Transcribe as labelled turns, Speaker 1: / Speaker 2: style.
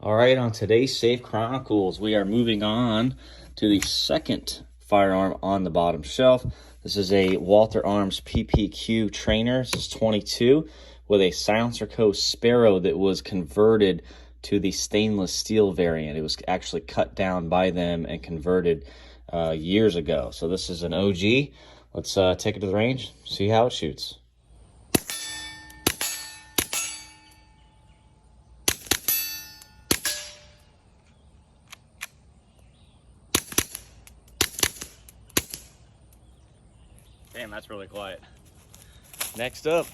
Speaker 1: All right, on today's Safe Chronicles, we are moving on to the second firearm on the bottom shelf. This is a Walther Arms PPQ trainer. This is 22 with a silencer co Sparrow that was converted to the stainless steel variant. It was actually cut down by them and converted years ago. So this is an OG. Let's take it to the range, see how it shoots. Damn, that's really quiet. Next up,